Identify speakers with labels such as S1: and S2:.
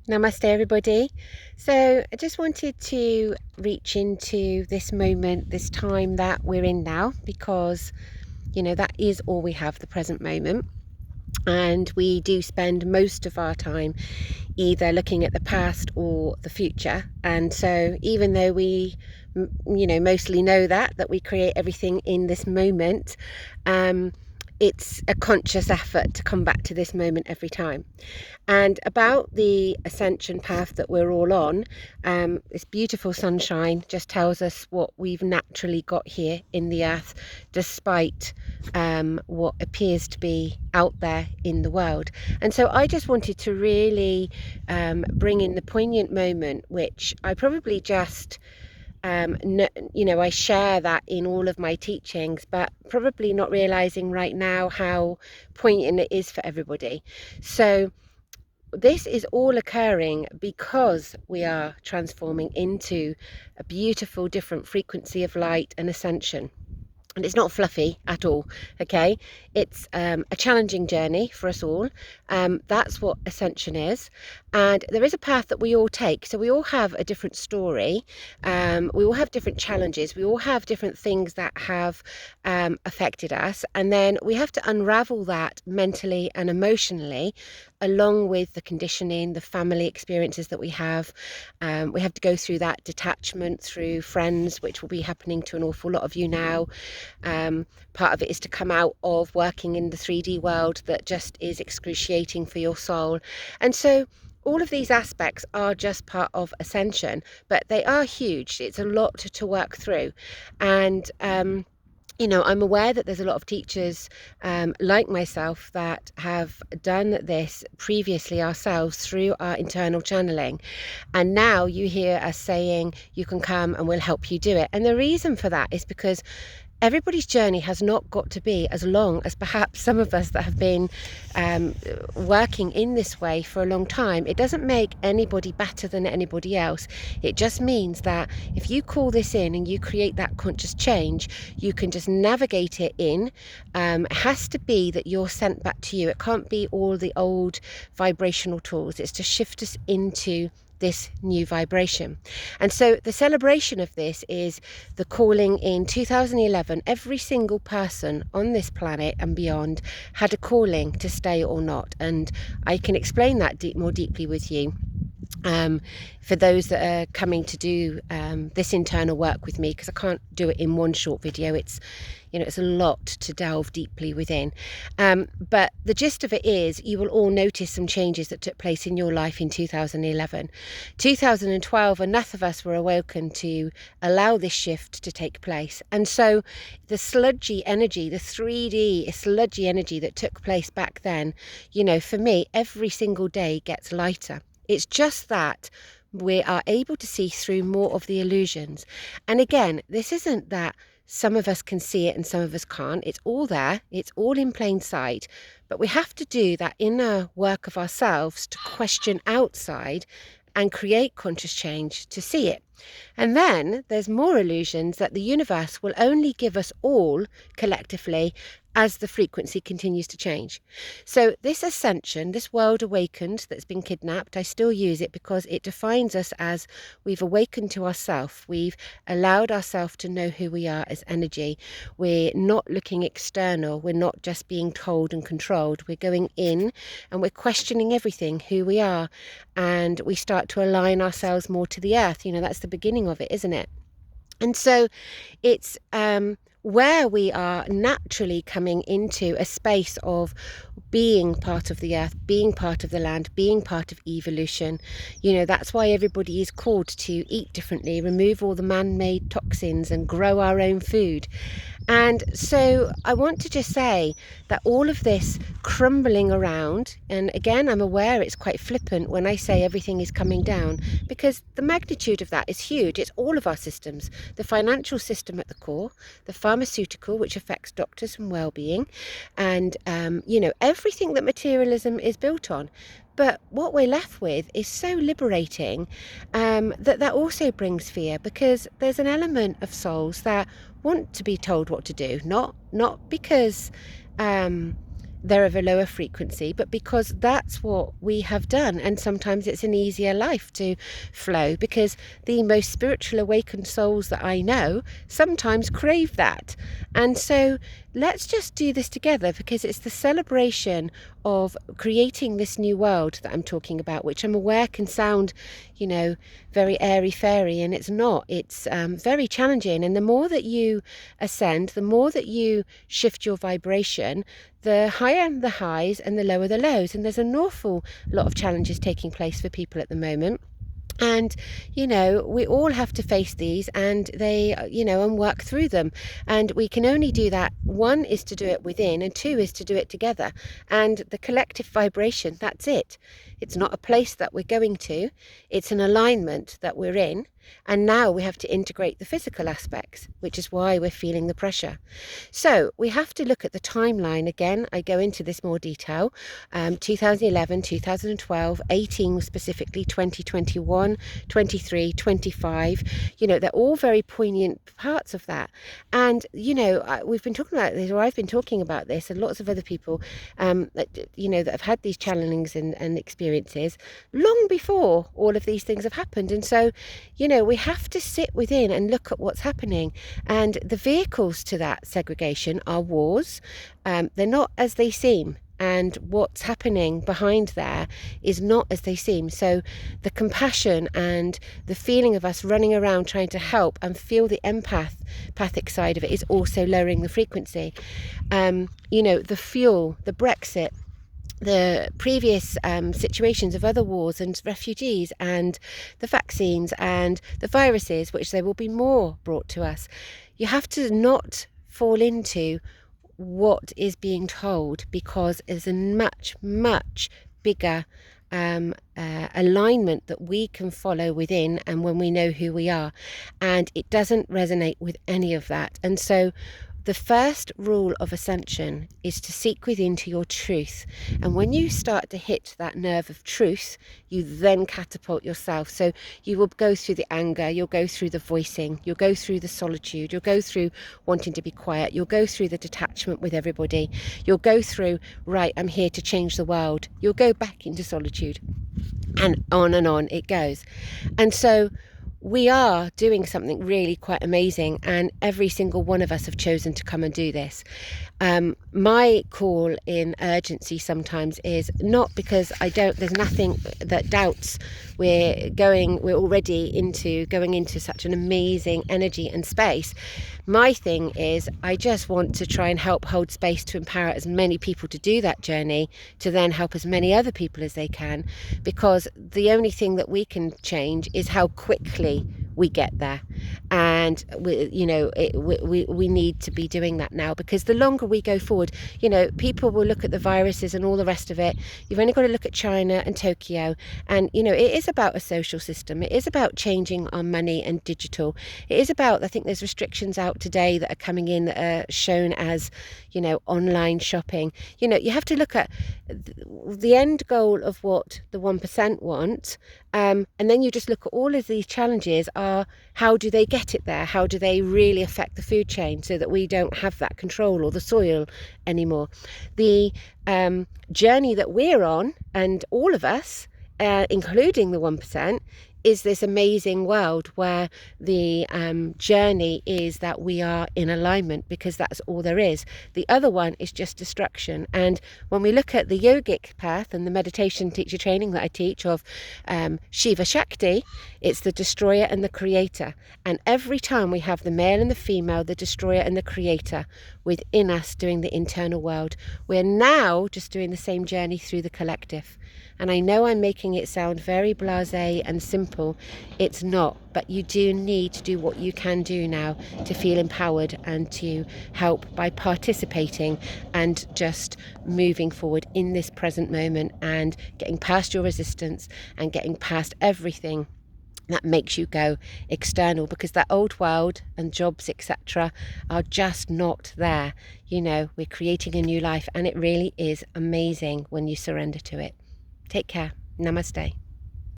S1: Namaste, everybody. So, I just wanted to reach into this moment, this time that we're in now, because that is all we have, the present moment. And we do spend most of our time either looking at the past or the future. And so, even though we, mostly know that we create everything in this moment, it's a conscious effort to come back to this moment every time. And about the ascension path that we're all on, this beautiful sunshine just tells us what we've naturally got here in the earth, despite what appears to be out there in the world. And so I just wanted to really bring in the poignant moment, which I probably just I share that in all of my teachings, but probably not realizing right now how poignant it is for everybody. So this is all occurring because we are transforming into a beautiful different frequency of light and ascension. And it's not fluffy at all, okay? It's a challenging journey for us all. That's what ascension is. And there is a path that we all take. So we all have a different story. We all have different challenges. We all have different things that have affected us. And then we have to unravel that mentally and emotionally, along with the conditioning, the family experiences that we have. We have to go through that detachment through friends, which will be happening to an awful lot of you now. Part of it is to come out of working in the 3D world that just is excruciating for your soul. And so all of these aspects are just part of ascension, but they are huge. It's a lot to work through. And I'm aware that there's a lot of teachers like myself that have done this previously ourselves through our internal channeling. And now you hear us saying, you can come and we'll help you do it. And the reason for that is because everybody's journey has not got to be as long as perhaps some of us that have been working in this way for a long time. It doesn't make anybody better than anybody else. It just means that if you call this in and you create that conscious change, you can just navigate it in. It has to be that you're sent back to you. It can't be all the old vibrational tools. It's to shift us into this new vibration. And so the celebration of this is the calling in 2011. Every single person on this planet and beyond had a calling to stay or not. And I can explain that more deeply with you. For those that are coming to do this internal work with me, because I can't do it in one short video. It's a lot to delve deeply within. But the gist of it is, you will all notice some changes that took place in your life in 2011. 2012, enough of us were awoken to allow this shift to take place. And so the sludgy energy, the 3D sludgy energy that took place back then, for me, every single day gets lighter. It's just that we are able to see through more of the illusions. And again, this isn't that some of us can see it and some of us can't. It's all there. It's all in plain sight. But we have to do that inner work of ourselves to question outside and create conscious change to see it. And then there's more illusions that the universe will only give us all collectively as the frequency continues to change. So this ascension, this world awakened that's been kidnapped, I still use it because it defines us as we've awakened to ourself. We've allowed ourselves to know who we are as energy. We're not looking external. We're not just being told and controlled. We're going in and we're questioning everything, who we are. And we start to align ourselves more to the earth. That's the beginning of it, isn't it? And so it's where we are naturally coming into a space of being part of the earth, being part of the land, being part of evolution. That's why everybody is called to eat differently, remove all the man-made toxins and grow our own food. And so I want to just say that all of this crumbling around, and again, I'm aware it's quite flippant when I say everything is coming down, because the magnitude of that is huge. It's all of our systems, the financial system at the core, the pharmaceutical, which affects doctors and well-being, and, everything that materialism is built on. But what we're left with is so liberating, that also brings fear, because there's an element of souls that want to be told what to do, not because they're of a lower frequency, but because that's what we have done. And sometimes it's an easier life to flow, because the most spiritual awakened souls that I know sometimes crave that. And so let's just do this together, because it's the celebration of creating this new world that I'm talking about, which I'm aware can sound, very airy fairy, and it's not. It's very challenging. And the more that you ascend, the more that you shift your vibration, the higher the highs and the lower the lows. And there's an awful lot of challenges taking place for people at the moment. And we all have to face these, and they and work through them. And we can only do that. One is to do it within, and two is to do it together. And the collective vibration, that's it. It's not a place that we're going to, it's an alignment that we're in. And now we have to integrate the physical aspects, which is why we're feeling the pressure. So we have to look at the timeline again. I go into this more detail. 2011, 2012, 18 specifically, 2021, 23, 25. They're all very poignant parts of that. And we've been talking about this, or I've been talking about this, and lots of other people that have had these challengings and experiences long before all of these things have happened. And so we have to sit within and look at what's happening. And the vehicles to that segregation are wars. They're not as they seem. And what's happening behind there is not as they seem. So the compassion and the feeling of us running around trying to help and feel the empathic side of it is also lowering the frequency. The fuel, the Brexit, the previous situations of other wars and refugees, and the vaccines and the viruses, which there will be more brought to us. You have to not fall into what is being told, because there's a much, much bigger alignment that we can follow within, and when we know who we are, and it doesn't resonate with any of that. And so the first rule of ascension is to seek within to your truth. And when you start to hit that nerve of truth, you then catapult yourself. So you will go through the anger, you'll go through the voicing, you'll go through the solitude, you'll go through wanting to be quiet, you'll go through the detachment with everybody, you'll go through, right, I'm here to change the world, you'll go back into solitude, and on it goes. And so we are doing something really quite amazing, and every single one of us have chosen to come and do this. My call in urgency sometimes is not because there's nothing that doubts we're already going into such an amazing energy and space. My thing is, I just want to try and help hold space to empower as many people to do that journey, to then help as many other people as they can, because the only thing that we can change is how quickly we get there. And we need to be doing that now, because the longer we go forward, people will look at the viruses and all the rest of it. You've only got to look at China and Tokyo, and it is about a social system. It is about changing our money and digital. It is about, I think there's restrictions out today that are coming in that are shown as online shopping. You have to look at the end goal of what the 1% want, and then you just look at all of these challenges are, how do they get it there? How do they really affect the food chain so that we don't have that control, or the soil anymore? The journey that we're on, and all of us, including the 1%, is this amazing world where the journey is that we are in alignment, because that's all there is. The other one is just destruction. And when we look at the yogic path and the meditation teacher training that I teach of Shiva Shakti, it's the destroyer and the creator. And every time we have the male and the female, the destroyer and the creator within us doing the internal world, we're now just doing the same journey through the collective. And I know I'm making it sound very blasé and simple. It's not, but you do need to do what you can do now to feel empowered and to help by participating and just moving forward in this present moment, and getting past your resistance and getting past everything that makes you go external, because that old world and jobs, etc., are just not there. We're creating a new life, and it really is amazing when you surrender to it. Take care. Namaste.